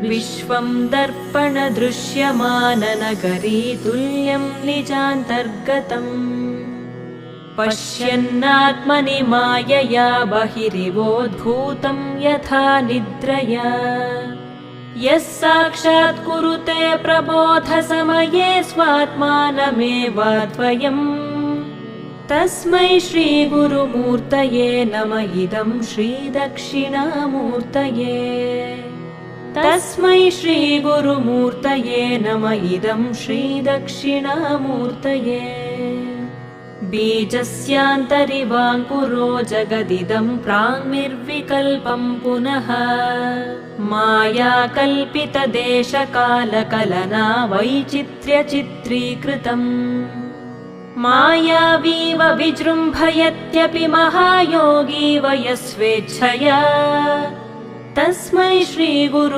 विश्वं दर्पणदृश्यमाननगरी तुल्यं निजान्तर्गतम् पश्यन्नात्मनि मायया बहिरिवोद्भूतं यथा निद्रया यः साक्षात् कुरुते प्रबोधसमये स्वात्मानमेवाद्वयम् तस्मै श्रीगुरुमूर्तये नमः इदं श्रीदक्षिणामूर्तये तस्मै श्रीगुरुमूर्तये नमः इदं श्रीदक्षिणामूर्तये बीजस्यान्तरिवाङ्कुरो जगदिदं प्राङ्निर्विकल्पं पुनः मायाकल्पितदेशकालकलना वैचित्र्यचित्रीकृतम् मायावीव विजृम्भयत्यपि महायोगी वयस्वेच्छया तस्मै श्रीगुरु